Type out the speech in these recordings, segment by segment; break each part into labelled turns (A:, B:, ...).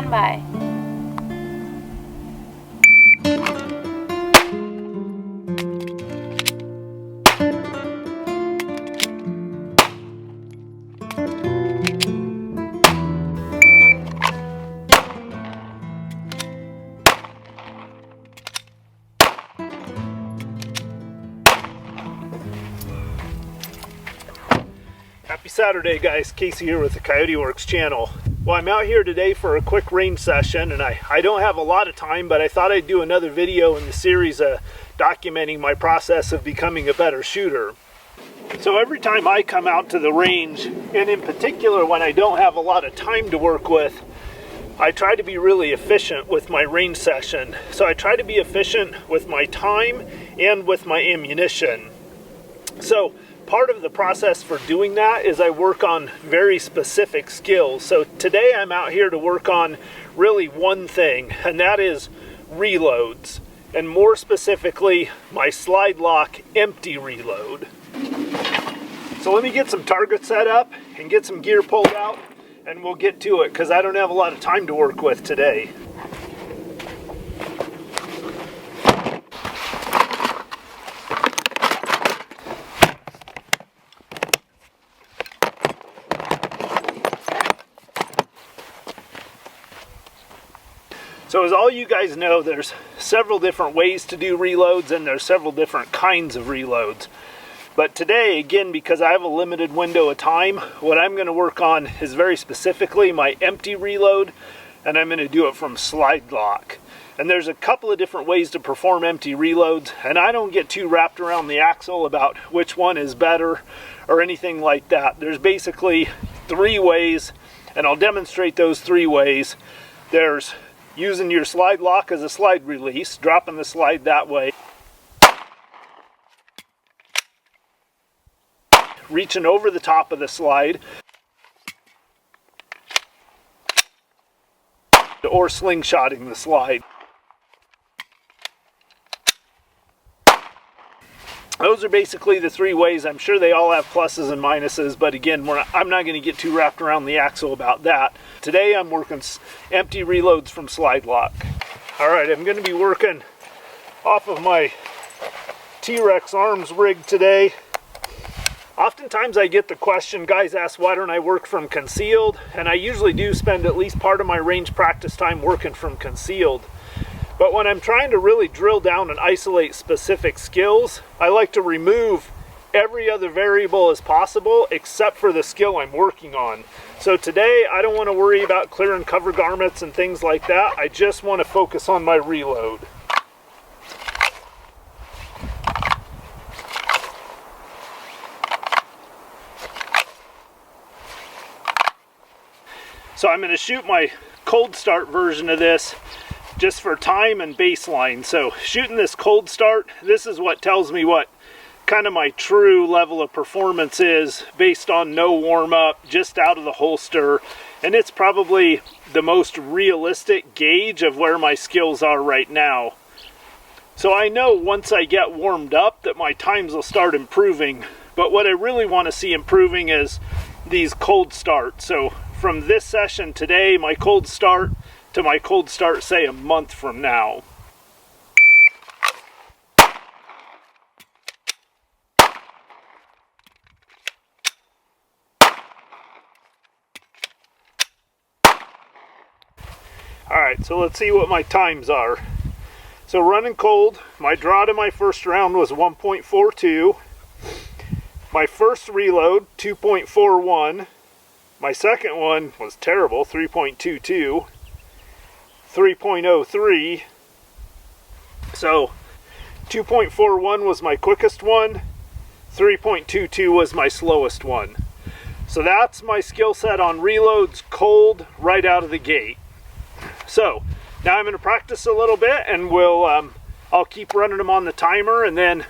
A: stand by.
B: Happy Saturday, guys. Casey here with the Coyote Works channel. Well, I'm out here today for a quick range session, and I don't have a lot of time, but I thought I'd do another video in the series documenting my process of becoming a better shooter. So every time I come out to the range, and in particular when I don't have a lot of time to work with, I try to be really efficient with my range session. So I try to be efficient with my time and with my ammunition. So part of the process for doing that is I work on very specific skills. So today I'm out here to work on really one thing, and that is reloads, and more specifically my slide lock empty reload. So let me get some targets set up and get some gear pulled out, and we'll get to it because I don't have a lot of time to work with today. So as all you guys know, there's several different ways to do reloads, and there's several different kinds of reloads. But today, again, because I have a limited window of time, what I'm going to work on is very specifically my empty reload, and I'm going to do it from slide lock. And there's a couple of different ways to perform empty reloads, and I don't get too wrapped around the axle about which one is better or anything like that. There's basically three ways, and I'll demonstrate those three ways. There's using your slide lock as a slide release, dropping the slide that way, reaching over the top of the slide, or slingshotting the slide. Those are basically the three ways. I'm sure they all have pluses and minuses, but again, I'm not going to get too wrapped around the axle about that. Today I'm working empty reloads from slide lock. Alright, I'm going to be working off of my T-Rex arms rig today. Oftentimes I get the question, guys ask why don't I work from concealed, and I usually do spend at least part of my range practice time working from concealed. But when I'm trying to really drill down and isolate specific skills, I like to remove every other variable as possible except for the skill I'm working on. So today I don't want to worry about clearing cover garments and things like that. I just want to focus on my reload. So I'm going to shoot my cold start version of this just for time and baseline. So shooting this cold start, this is what tells me what kind of my true level of performance is based on no warm-up, just out of the holster, and it's probably the most realistic gauge of where my skills are right now. So I know once I get warmed up that my times will start improving, but what I really want to see improving is these cold starts. So from this session today, my cold start, to my cold start, say, a month from now. Alright, so let's see what my times are. So running cold, my draw to my first round was 1.42. My first reload, 2.41. My second one was terrible, 3.22. 3.03. So 2.41 was my quickest one, 3.22 was my slowest one. So that's my skill set on reloads cold right out of the gate. So now I'm going to practice a little bit, and I'll keep running them on the timer, and then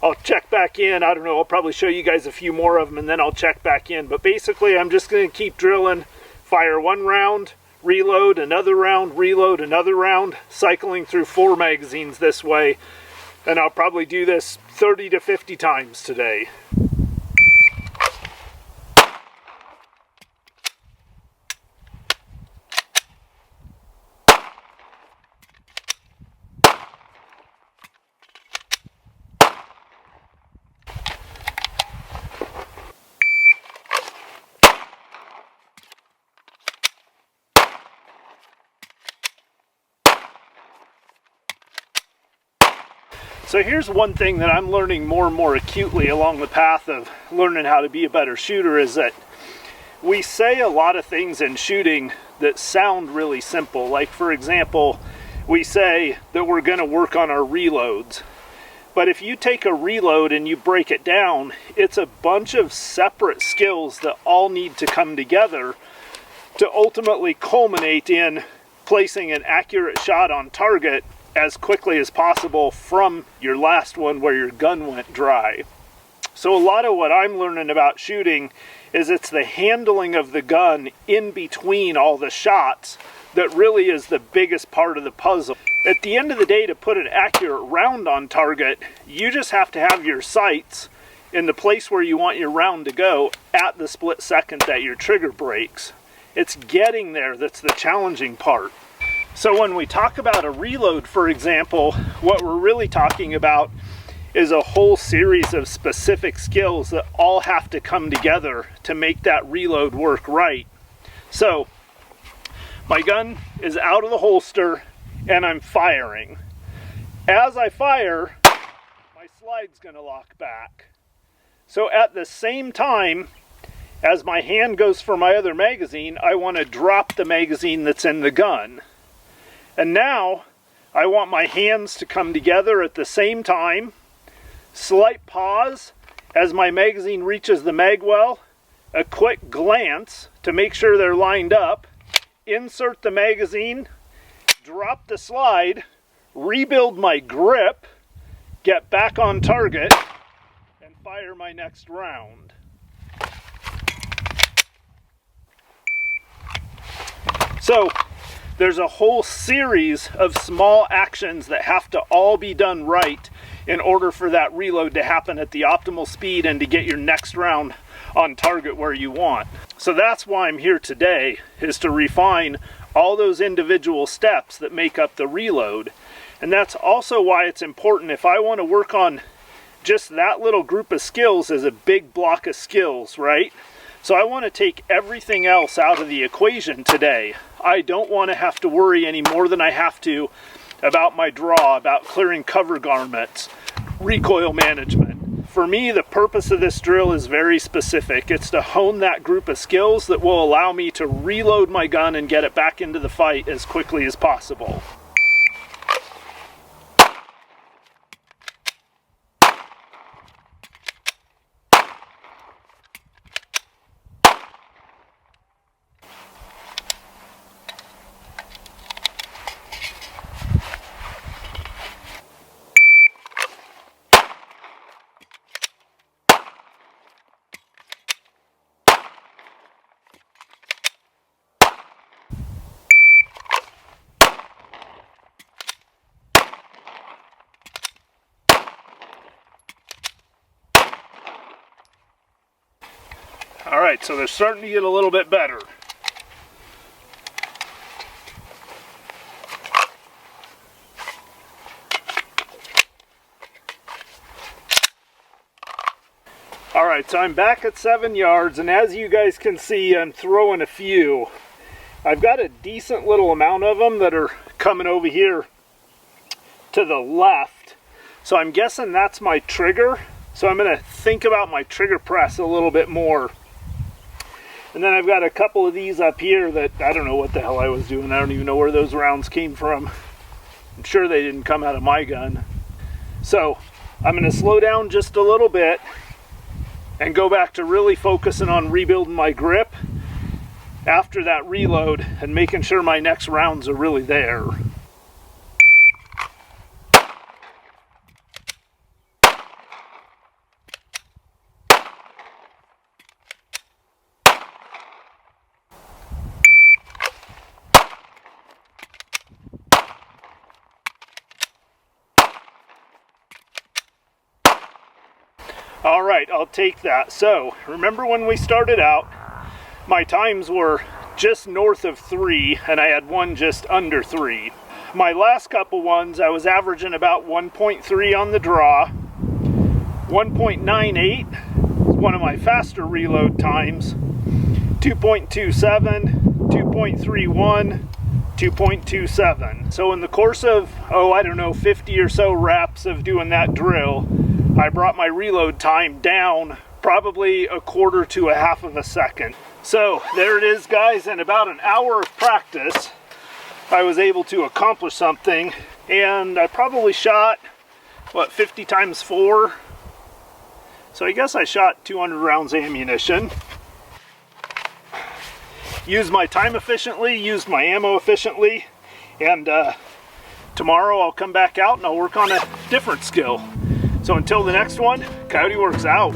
B: I'll check back in. I don't know, I'll probably show you guys a few more of them, and then I'll check back in. But basically I'm just going to keep drilling, fire one round, reload another round, cycling through 4 magazines this way, and I'll probably do this 30 to 50 times today. So here's one thing that I'm learning more and more acutely along the path of learning how to be a better shooter, is that we say a lot of things in shooting that sound really simple. Like, for example, we say that we're going to work on our reloads. But if you take a reload and you break it down, it's a bunch of separate skills that all need to come together to ultimately culminate in placing an accurate shot on target as quickly as possible from your last one where your gun went dry. So a lot of what I'm learning about shooting is it's the handling of the gun in between all the shots that really is the biggest part of the puzzle. At the end of the day, to put an accurate round on target, you just have to have your sights in the place where you want your round to go at the split second that your trigger breaks. It's getting there that's the challenging part. So when we talk about a reload, for example, what we're really talking about is a whole series of specific skills that all have to come together to make that reload work right. So my gun is out of the holster and I'm firing. As I fire, my slide's going to lock back. So at the same time as my hand goes for my other magazine, I want to drop the magazine that's in the gun. And now I want my hands to come together at the same time. Slight pause as my magazine reaches the mag well. A quick glance to make sure they're lined up. Insert the magazine, drop the slide, rebuild my grip, get back on target, and fire my next round. So there's a whole series of small actions that have to all be done right in order for that reload to happen at the optimal speed and to get your next round on target where you want. So that's why I'm here today, is to refine all those individual steps that make up the reload. And that's also why it's important, if I want to work on just that little group of skills as a big block of skills, right? So I want to take everything else out of the equation today. I don't want to have to worry any more than I have to about my draw, about clearing cover garments, recoil management. For me, the purpose of this drill is very specific. It's to hone that group of skills that will allow me to reload my gun and get it back into the fight as quickly as possible. Alright, so they're starting to get a little bit better. Alright, so I'm back at 7 yards, and as you guys can see, I'm throwing a few. I've got a decent little amount of them that are coming over here to the left. So I'm guessing that's my trigger. So I'm going to think about my trigger press a little bit more. And then I've got a couple of these up here that I don't know what the hell I was doing. I don't even know where those rounds came from. I'm sure they didn't come out of my gun. So I'm going to slow down just a little bit and go back to really focusing on rebuilding my grip after that reload and making sure my next rounds are really there. All right, I'll take that. So remember when we started out, my times were just north of 3 and I had one just under 3. My last couple ones, I was averaging about 1.3 on the draw. 1.98 is one of my faster reload times. 2.27, 2.31, 2.27. So in the course of, I don't know, 50 or so reps of doing that drill, I brought my reload time down probably a quarter to a half of a second. So there it is, guys. In about an hour of practice, I was able to accomplish something, and I probably shot, what, 50 times 4? So I guess I shot 200 rounds ammunition. Used my time efficiently, used my ammo efficiently, and tomorrow I'll come back out and I'll work on a different skill. So until the next one, Coyote Works out.